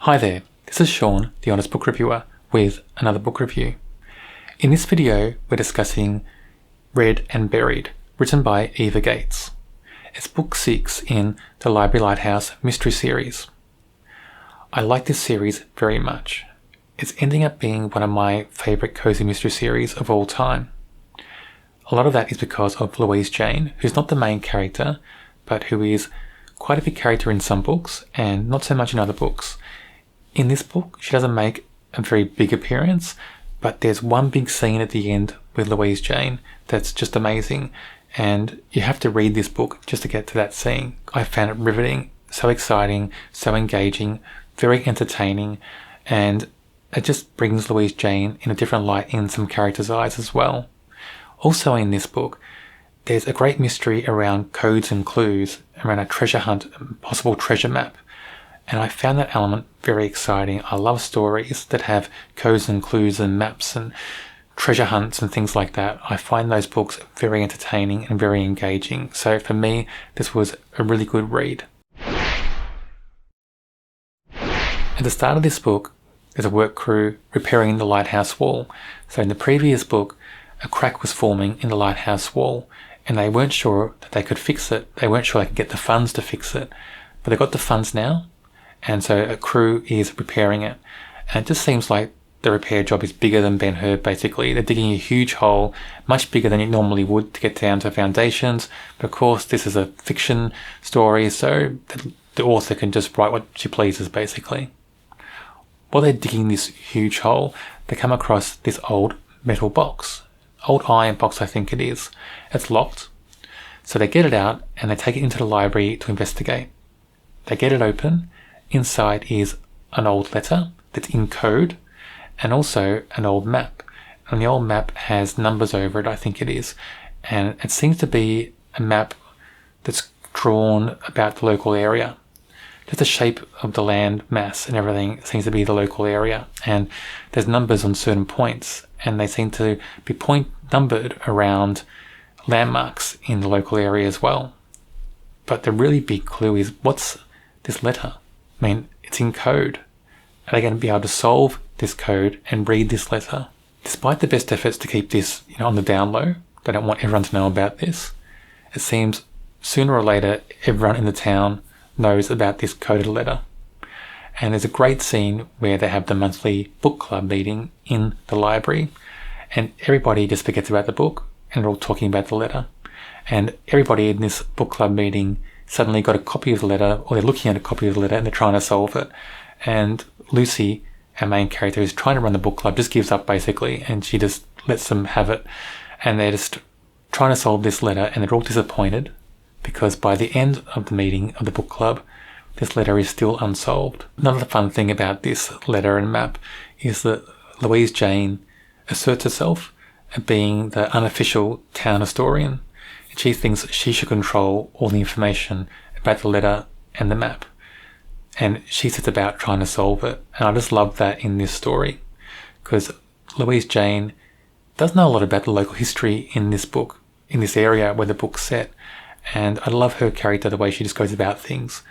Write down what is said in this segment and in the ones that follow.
Hi there, this is Sean, the Honest Book Reviewer, with another book review. In this video, we're discussing Read and Buried, written by Eva Gates. It's book 6 in the Library Lighthouse Mystery series. I like this series very much. It's ending up being one of my favourite cozy mystery series of all time. A lot of that is because of Louise Jane, who's not the main character, but who is quite a big character in some books and not so much in other books. In this book, she doesn't make a very big appearance, but there's one big scene at the end with Louise Jane that's just amazing, and you have to read this book just to get to that scene. I found it riveting, so exciting, so engaging, very entertaining, and it just brings Louise Jane in a different light in some characters' eyes as well. Also in this book, there's a great mystery around codes and clues, around a treasure hunt, possible treasure map. And I found that element very exciting. I love stories that have codes and clues and maps and treasure hunts and things like that. I find those books very entertaining and very engaging. So for me, this was a really good read. At the start of this book, there's a work crew repairing the lighthouse wall. So in the previous book, a crack was forming in the lighthouse wall, and they weren't sure that they could fix it. They weren't sure they could get the funds to fix it. But they got the funds now. And so a crew is repairing it. And it just seems like the repair job is bigger than Ben-Hur, basically. They're digging a huge hole, much bigger than you normally would, to get down to foundations. But of course, this is a fiction story, so the author can just write what she pleases, basically. While they're digging this huge hole, they come across this old metal box. Old iron box, I think it is. It's locked. So they get it out and they take it into the library to investigate. They get it open. Inside is an old letter that's in code and also an old map. And the old map has numbers over it, I think it is. And it seems to be a map that's drawn about the local area. Just the shape of the land mass and everything seems to be the local area. And there's numbers on certain points, and they seem to be numbered around landmarks in the local area as well. But the really big clue is, what's this letter? I mean, it's in code. Are they going to be able to solve this code and read this letter? Despite the best efforts to keep this, on the down low, they don't want everyone to know about this. It seems sooner or later, everyone in the town knows about this coded letter. And there's a great scene where they have the monthly book club meeting in the library, and everybody just forgets about the book and they're all talking about the letter. And everybody in this book club meeting suddenly got a copy of the letter, or they're looking at a copy of the letter and they're trying to solve it. And Lucy, our main character, is trying to run the book club, just gives up basically, and she just lets them have it. And they're just trying to solve this letter, and they're all disappointed because by the end of the meeting of the book club, this letter is still unsolved. Another fun thing about this letter and map is that Louise Jane asserts herself as being the unofficial town historian. She thinks she should control all the information about the letter and the map. And she sets about trying to solve it. And I just love that in this story, because Louise Jane does know a lot about the local history in this book, in this area where the book's set. And I love her character, the way she just goes about things.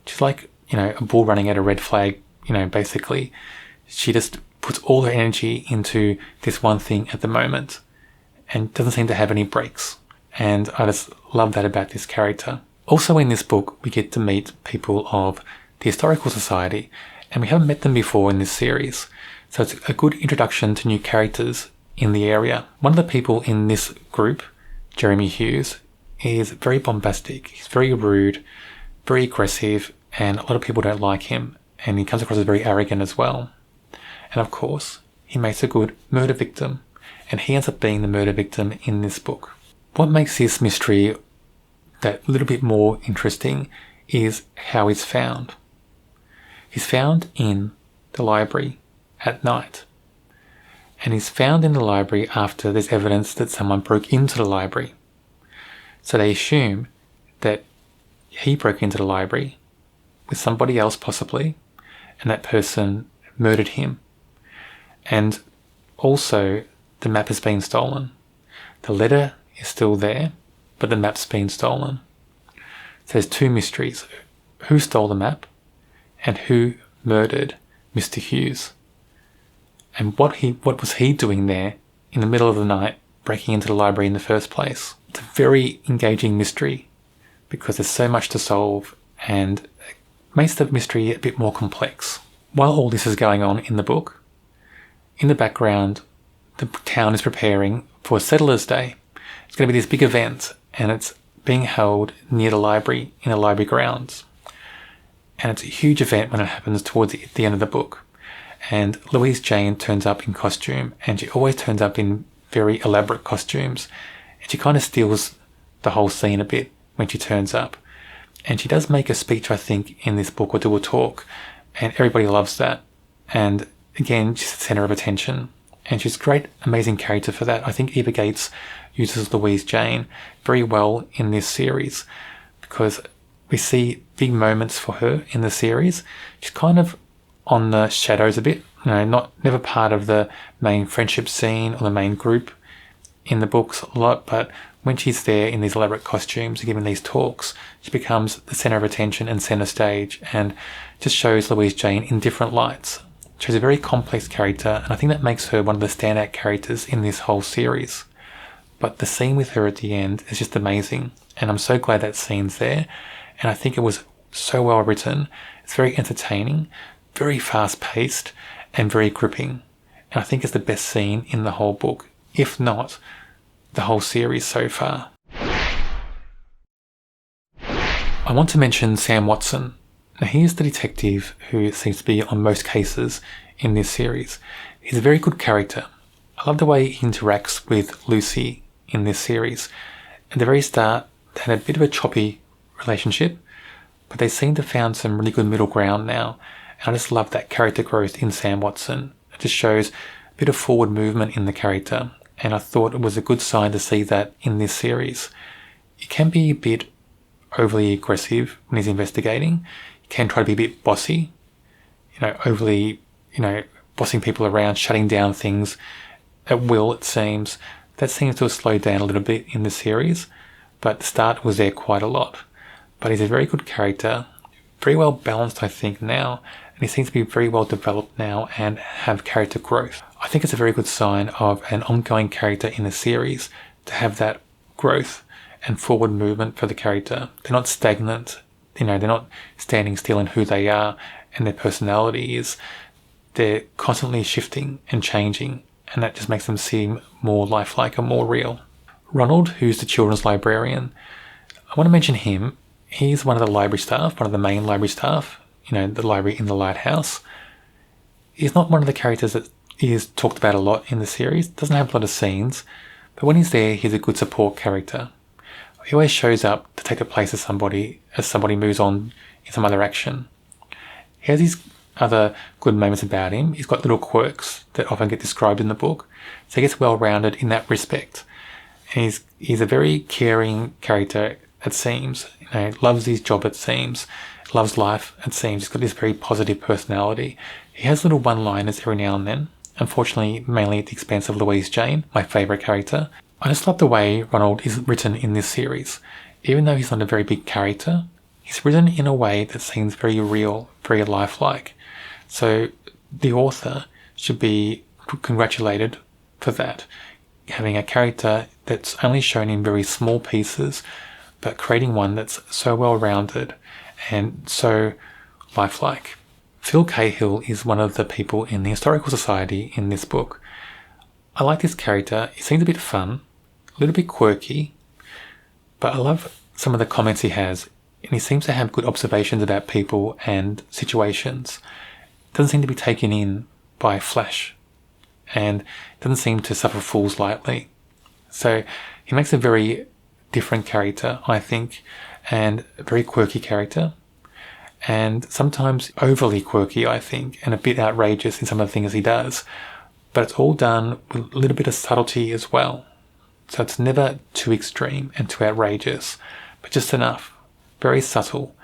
She's like, a bull running at a red flag, basically. She just puts all her energy into this one thing at the moment and doesn't seem to have any breaks. And I just love that about this character. Also in this book, we get to meet people of the Historical Society, and we haven't met them before in this series. So it's a good introduction to new characters in the area. One of the people in this group, Jeremy Hughes, is very bombastic. He's very rude, very aggressive, and a lot of people don't like him. And he comes across as very arrogant as well. And of course, he makes a good murder victim, and he ends up being the murder victim in this book. What makes this mystery that little bit more interesting is how he's found. He's found in the library at night. And he's found in the library after there's evidence that someone broke into the library. So they assume that he broke into the library with somebody else possibly, and that person murdered him. And also the map has been stolen. The letter is still there, but the map's been stolen. So there's two mysteries. Who stole the map and who murdered Mr. Hughes. And what was he doing there in the middle of the night, breaking into the library in the first place? It's a very engaging mystery because there's so much to solve and it makes the mystery a bit more complex. While all this is going on in the book, in the background, the town is preparing for Settlers' Day. It's going to be this big event, and it's being held near the library, in the library grounds. And it's a huge event when it happens towards the end of the book. And Louise Jane turns up in costume, and she always turns up in very elaborate costumes. And she kind of steals the whole scene a bit when she turns up. And she does make a speech, I think, in this book, or do a talk, and everybody loves that. And again, she's the centre of attention. And she's a great, amazing character for that. I think Eva Gates uses Louise Jane very well in this series because we see big moments for her in the series. She's kind of on the shadows a bit, never part of the main friendship scene or the main group in the books a lot, but when she's there in these elaborate costumes and giving these talks, she becomes the centre of attention and centre stage and just shows Louise Jane in different lights. She's a very complex character, and I think that makes her one of the standout characters in this whole series. But the scene with her at the end is just amazing, and I'm so glad that scene's there, and I think it was so well written. It's very entertaining, very fast-paced, and very gripping, and I think it's the best scene in the whole book, if not the whole series so far. I want to mention Sam Watson. Now, he is the detective who seems to be on most cases in this series. He's a very good character. I love the way he interacts with Lucy in this series. At the very start, they had a bit of a choppy relationship, but they seem to have found some really good middle ground now. And I just love that character growth in Sam Watson. It just shows a bit of forward movement in the character, and I thought it was a good sign to see that in this series. He can be a bit overly aggressive when he's investigating. Can try to be a bit bossy, overly, bossing people around, shutting down things at will, it seems. That seems to have slowed down a little bit in the series, but the start was there quite a lot. But he's a very good character, very well balanced, I think, now, and he seems to be very well developed now and have character growth. I think it's a very good sign of an ongoing character in the series to have that growth and forward movement for the character. They're not stagnant. They're not standing still in who they are and their personality is. They're constantly shifting and changing, and that just makes them seem more lifelike and more real. Ronald, who's the children's librarian, I want to mention him. He's one of the library staff, one of the main library staff, the library in the Lighthouse. He's not one of the characters that is talked about a lot in the series, doesn't have a lot of scenes, but when he's there, he's a good support character. He always shows up to take the place of somebody as somebody moves on in some other action. He has these other good moments about him. He's got little quirks that often get described in the book, so he gets well-rounded in that respect. And he's a very caring character, it seems. Loves his job, it seems. Loves life, it seems. He's got this very positive personality. He has little one-liners every now and then. Unfortunately, mainly at the expense of Louise Jane, my favourite character. I just love the way Ronald is written in this series. Even though he's not a very big character, he's written in a way that seems very real, very lifelike. So the author should be congratulated for that. Having a character that's only shown in very small pieces, but creating one that's so well-rounded and so lifelike. Phil Cahill is one of the people in the Historical Society in this book. I like this character. He seems a bit fun, a little bit quirky, but I love some of the comments he has, and he seems to have good observations about people and situations. Doesn't seem to be taken in by flash, and doesn't seem to suffer fools lightly. So he makes a very different character, I think, and a very quirky character, and sometimes overly quirky, I think, and a bit outrageous in some of the things he does. But it's all done with a little bit of subtlety as well. So it's never too extreme and too outrageous, but just enough. Very subtle.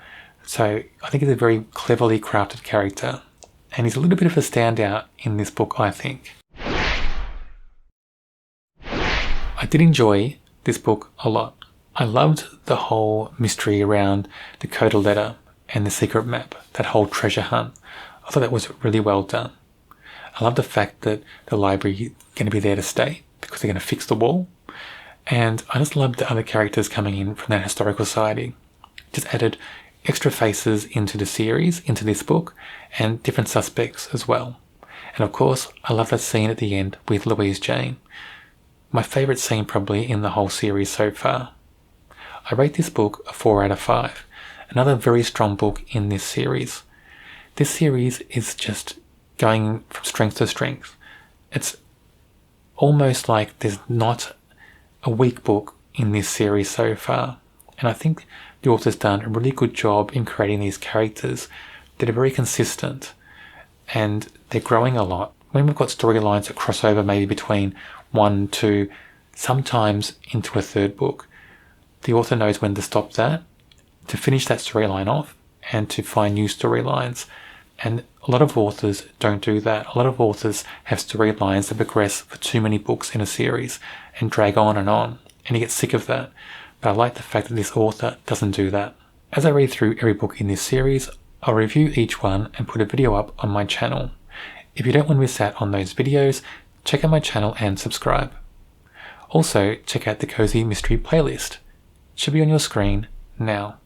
So I think he's a very cleverly crafted character, and he's a little bit of a standout in this book, I think. I did enjoy this book a lot. I loved the whole mystery around the coded letter and the secret map, that whole treasure hunt. I thought that was really well done. I love the fact that the library is going to be there to stay because they're going to fix the wall. And I just love the other characters coming in from that historical society. Just added extra faces into the series, into this book, and different suspects as well. And of course, I love that scene at the end with Louise Jane. My favourite scene probably in the whole series so far. I rate this book a 4 out of 5. Another very strong book in this series. This series is just going from strength to strength. It's almost like there's not a weak book in this series so far. And I think the author's done a really good job in creating these characters that are very consistent and they're growing a lot. When we've got storylines that cross over maybe between 1, 2, sometimes into a third book, the author knows when to stop that, to finish that storyline off, and to find new storylines. And a lot of authors don't do that. A lot of authors have storylines that progress for too many books in a series and drag on, and you get sick of that. But I like the fact that this author doesn't do that. As I read through every book in this series, I'll review each one and put a video up on my channel. If you don't want to miss out on those videos, check out my channel and subscribe. Also, check out the Cozy Mystery playlist. It should be on your screen now.